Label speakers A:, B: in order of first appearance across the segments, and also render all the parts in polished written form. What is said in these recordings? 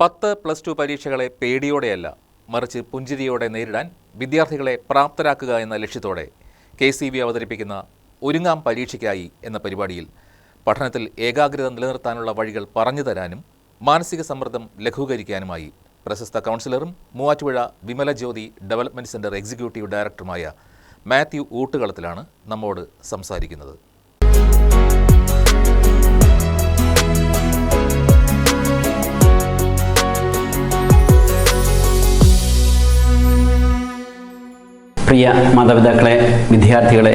A: 10+2 പരീക്ഷകളെ പേടിയോടെയല്ല, മറിച്ച് പുഞ്ചിരിയോടെ നേരിടാൻ വിദ്യാർത്ഥികളെ പ്രാപ്തരാക്കുക എന്ന ലക്ഷ്യത്തോടെ KCB അവതരിപ്പിക്കുന്ന ഒരുങ്ങാം പരീക്ഷയ്ക്കായി എന്ന പരിപാടിയിൽ പഠനത്തിൽ ഏകാഗ്രത നിലനിർത്താനുള്ള വഴികൾ പറഞ്ഞു തരാനും മാനസിക സമ്മർദ്ദം ലഘൂകരിക്കാനുമായി പ്രശസ്ത കൗൺസിലറും Muvattupuzha Vimala Jyothi development centre executive ഡയറക്ടറുമായ മാത്യു ഊട്ടുകളത്തിലാണ് നമ്മോട് സംസാരിക്കുന്നത്.
B: പ്രിയ മാതാപിതാക്കളെ, വിദ്യാർത്ഥികളെ,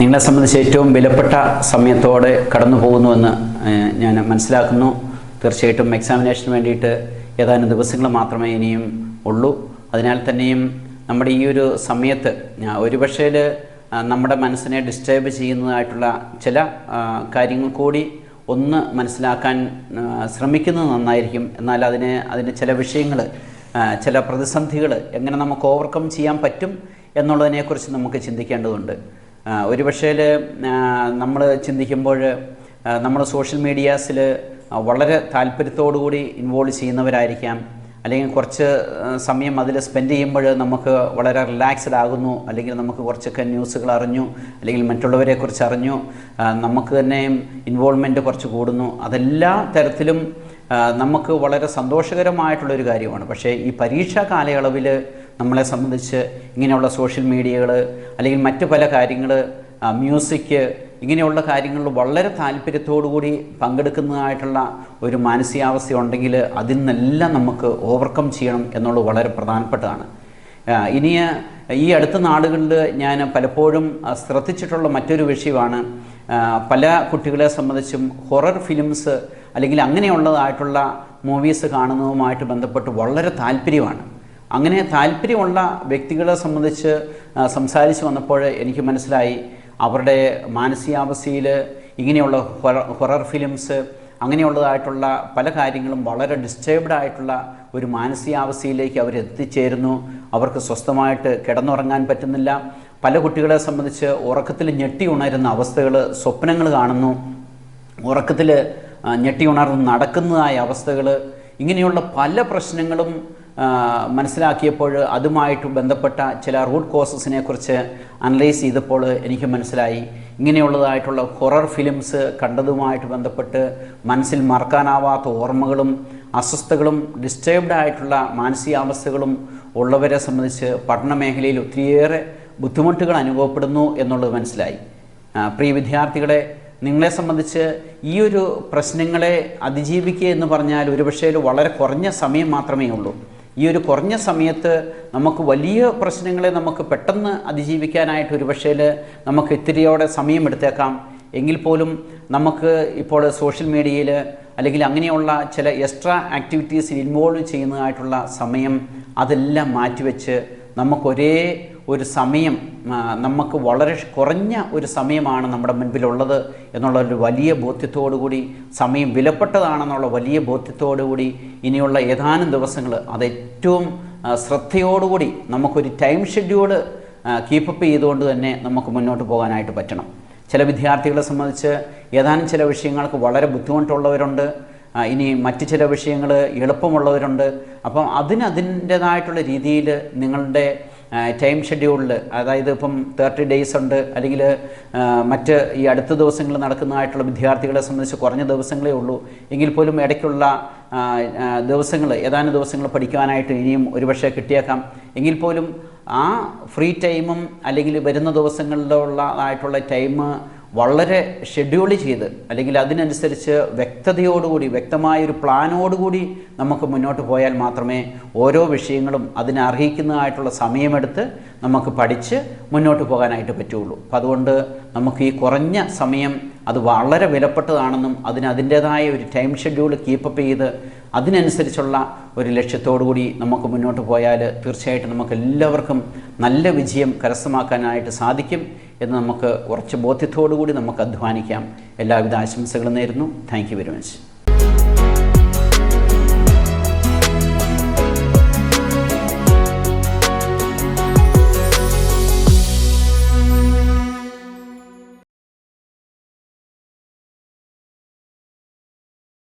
B: നിങ്ങളെ സംബന്ധിച്ച് ഏറ്റവും വിലപ്പെട്ട സമയത്തോടെ കടന്നു പോകുന്നുവെന്ന് ഞാൻ മനസ്സിലാക്കുന്നു. തീർച്ചയായിട്ടും എക്സാമിനേഷന് വേണ്ടിയിട്ട് ഏതാനും ദിവസങ്ങൾ മാത്രമേ ഇനിയും ഉള്ളൂ. അതിനാൽ തന്നെയും നമ്മുടെ ഈ ഒരു സമയത്ത് ഒരുപക്ഷേ നമ്മുടെ മനസ്സിനെ ഡിസ്റ്റർബ് ചെയ്യുന്നതായിട്ടുള്ള ചില കാര്യങ്ങൾ കൂടി ഒന്ന് മനസ്സിലാക്കാൻ ശ്രമിക്കുന്നത് നന്നായിരിക്കും. എന്നാൽ അതിന് ചില വിഷയങ്ങൾ, ചില പ്രതിസന്ധികൾ എങ്ങനെ നമുക്ക് ഓവർകം ചെയ്യാൻ പറ്റും എന്നുള്ളതിനെക്കുറിച്ച് നമുക്ക് ചിന്തിക്കേണ്ടതുണ്ട്. ഒരുപക്ഷേ നമ്മൾ ചിന്തിക്കുമ്പോൾ നമ്മൾ സോഷ്യൽ മീഡിയാസിൽ വളരെ താല്പര്യത്തോടു കൂടി ഇൻവോൾവ് ചെയ്യുന്നവരായിരിക്കാം. അല്ലെങ്കിൽ കുറച്ച് സമയം അതിൽ സ്പെൻഡ് ചെയ്യുമ്പോൾ നമുക്ക് വളരെ റിലാക്സ്ഡ് ആകുന്നു, അല്ലെങ്കിൽ നമുക്ക് കുറച്ചൊക്കെ ന്യൂസുകൾ അറിഞ്ഞു, അല്ലെങ്കിൽ മറ്റുള്ളവരെക്കുറിച്ച് അറിഞ്ഞു, നമുക്ക് തന്നെയും ഇൻവോൾവ്മെൻറ്റ് കുറച്ച് കൂടുന്നു. അതെല്ലാ തരത്തിലും നമുക്ക് വളരെ സന്തോഷകരമായിട്ടുള്ളൊരു കാര്യമാണ്. പക്ഷേ ഈ പരീക്ഷാ കാലയളവിൽ നമ്മളെ സംബന്ധിച്ച് ഇങ്ങനെയുള്ള സോഷ്യൽ മീഡിയകൾ, അല്ലെങ്കിൽ മറ്റ് പല കാര്യങ്ങൾ, മ്യൂസിക്, ഇങ്ങനെയുള്ള കാര്യങ്ങളിൽ വളരെ താല്പര്യത്തോടു കൂടി പങ്കെടുക്കുന്നതായിട്ടുള്ള ഒരു മാനസികാവസ്ഥ ഉണ്ടെങ്കിൽ അതിൽ നിന്നെല്ലാം നമുക്ക് ഓവർകം ചെയ്യണം എന്നുള്ളത് വളരെ പ്രധാനപ്പെട്ടതാണ്. ഈ അടുത്ത നാളുകളിൽ ഞാൻ പലപ്പോഴും ശ്രദ്ധിച്ചിട്ടുള്ള മറ്റൊരു വിഷയമാണ്, പല കുട്ടികളെ സംബന്ധിച്ചും ഹൊറർ ഫിലിംസ് അല്ലെങ്കിൽ അങ്ങനെയുള്ളതായിട്ടുള്ള മൂവീസ് കാണുന്നതുമായിട്ട് ബന്ധപ്പെട്ട് വളരെ താല്പര്യമാണ്. അങ്ങനെ താല്പര്യമുള്ള വ്യക്തികളെ സംബന്ധിച്ച് സംസാരിച്ച് വന്നപ്പോൾ എനിക്ക് മനസ്സിലായി, അവരുടെ മാനസികാവസ്ഥയിൽ ഇങ്ങനെയുള്ള ഹൊറർ ഫിലിംസ്, അങ്ങനെയുള്ളതായിട്ടുള്ള പല കാര്യങ്ങളും വളരെ ഡിസ്റ്റർബ്ഡ് ആയിട്ടുള്ള ഒരു മാനസികാവസ്ഥയിലേക്ക് അവർ എത്തിച്ചേരുന്നു. അവർക്ക് സ്വസ്ഥമായിട്ട് കിടന്നുറങ്ങാൻ പറ്റുന്നില്ല. പല കുട്ടികളെ സംബന്ധിച്ച് ഉറക്കത്തിൽ ഞെട്ടി ഉണരുന്ന അവസ്ഥകൾ, സ്വപ്നങ്ങൾ കാണുന്നു, ഉറക്കത്തിൽ ഞെട്ടി ഉണർന്ന് നടക്കുന്നതായ അവസ്ഥകൾ, ഇങ്ങനെയുള്ള പല പ്രശ്നങ്ങളും മനസ്സിലാക്കിയപ്പോൾ അതുമായിട്ട് ബന്ധപ്പെട്ട ചില റൂട്ട് കോസസിനെ കുറിച്ച് അനലൈസ് ചെയ്തപ്പോൾ എനിക്ക് മനസ്സിലായി, ഇങ്ങനെയുള്ളതായിട്ടുള്ള ഹൊറർ ഫിലിംസ് കണ്ടതുമായിട്ട് ബന്ധപ്പെട്ട് മനസ്സിൽ മറക്കാനാവാത്ത ഓർമ്മകളും അസ്വസ്ഥതകളും ഡിസ്റ്റർബ്ഡ് ആയിട്ടുള്ള മാനസികാവസ്ഥകളും ഉള്ളവരെ സംബന്ധിച്ച് പഠന മേഖലയിൽ ഒത്തിരിയേറെ ബുദ്ധിമുട്ടുകൾ അനുഭവപ്പെടുന്നു എന്നുള്ളത് മനസ്സിലായി. പ്രിയ വിദ്യാർത്ഥികളെ, നിങ്ങളെ സംബന്ധിച്ച് ഈ ഒരു പ്രശ്നങ്ങളെ അതിജീവിക്കുക എന്ന് പറഞ്ഞാൽ ഒരുപക്ഷേ വളരെ കുറഞ്ഞ സമയം മാത്രമേ ഉള്ളൂ. ഈ ഒരു കുറഞ്ഞ സമയത്ത് നമുക്ക് വലിയ പ്രശ്നങ്ങളെ നമുക്ക് പെട്ടെന്ന് അതിജീവിക്കാനായിട്ട് ഒരുപക്ഷേ നമുക്ക് ഇത്തിരിയോടെ സമയമെടുത്തേക്കാം. എങ്കിൽ പോലും നമുക്ക് ഇപ്പോൾ സോഷ്യൽ മീഡിയയിൽ അല്ലെങ്കിൽ അങ്ങനെയുള്ള ചില എക്സ്ട്രാ ആക്ടിവിറ്റീസിൽ ഇൻവോൾവ് ചെയ്യുന്നതായിട്ടുള്ള സമയം അതെല്ലാം മാറ്റിവെച്ച് നമുക്കൊരേ ഒരു സമയം, നമുക്ക് വളരെ കുറഞ്ഞ ഒരു സമയമാണ് നമ്മുടെ മുൻപിലുള്ളത് എന്നുള്ള ഒരു വലിയ ബോധ്യത്തോടുകൂടി, സമയം വിലപ്പെട്ടതാണെന്നുള്ള വലിയ ബോധ്യത്തോടുകൂടി ഇനിയുള്ള ഏതാനും ദിവസങ്ങൾ അത് ഏറ്റവും ശ്രദ്ധയോടുകൂടി നമുക്കൊരു ടൈം ഷെഡ്യൂള് കീപ്പപ്പ് ചെയ്തുകൊണ്ട് തന്നെ നമുക്ക് മുന്നോട്ട് പോകാനായിട്ട് പറ്റണം. ചില വിദ്യാർത്ഥികളെ സംബന്ധിച്ച് ഏതാനും ചില വിഷയങ്ങൾക്ക് വളരെ ബുദ്ധിമുട്ടുള്ളവരുണ്ട്, ഇനി മറ്റ് ചില വിഷയങ്ങൾ എളുപ്പമുള്ളവരുണ്ട്. അപ്പം അതിൻ്റേതായിട്ടുള്ള രീതിയിൽ നിങ്ങളുടെ ടൈം ഷെഡ്യൂളിൽ, അതായത് ഇപ്പം 30 days ഉണ്ട്, അല്ലെങ്കിൽ മറ്റ് ഈ അടുത്ത ദിവസങ്ങളിൽ നടക്കുന്നതായിട്ടുള്ള വിദ്യാർത്ഥികളെ സംബന്ധിച്ച് കുറഞ്ഞ ദിവസങ്ങളേ ഉള്ളൂ. എങ്കിൽ പോലും ഇടയ്ക്കുള്ള ദിവസങ്ങൾ, ഏതാനും ദിവസങ്ങൾ പഠിക്കാനായിട്ട് ഇനിയും ഒരുപക്ഷെ കിട്ടിയേക്കാം. എങ്കിൽ പോലും ആ ഫ്രീ ടൈമും അല്ലെങ്കിൽ വരുന്ന ദിവസങ്ങളിലുള്ളതായിട്ടുള്ള ടൈം വളരെ ഷെഡ്യൂൾ ചെയ്ത്, അല്ലെങ്കിൽ അതിനനുസരിച്ച് വ്യക്തതയോടുകൂടി, വ്യക്തമായൊരു പ്ലാനോടുകൂടി നമുക്ക് മുന്നോട്ട് പോയാൽ മാത്രമേ ഓരോ വിഷയങ്ങളും അതിനർഹിക്കുന്നതായിട്ടുള്ള സമയമെടുത്ത് നമുക്ക് പഠിച്ച് മുന്നോട്ട് പോകാനായിട്ട് പറ്റുള്ളൂ. അപ്പം അതുകൊണ്ട് നമുക്ക് ഈ കുറഞ്ഞ സമയം അത് വളരെ വിലപ്പെട്ടതാണെന്നും അതിൻ്റേതായ ഒരു ടൈം ഷെഡ്യൂൾ കീപ്പപ്പ് ചെയ്ത് അതിനനുസരിച്ചുള്ള ഒരു ലക്ഷ്യത്തോടുകൂടി നമുക്ക് മുന്നോട്ട് പോയാൽ തീർച്ചയായിട്ടും നമുക്ക് എല്ലാവർക്കും നല്ല വിജയം കരസ്ഥമാക്കാനായിട്ട് സാധിക്കും എന്ന് നമുക്ക് കുറച്ച് ബോധ്യത്തോടുകൂടി നമുക്ക് അധ്വാനിക്കാം. എല്ലാവിധ ആശംസകളും നേരുന്നു. Thank you very much.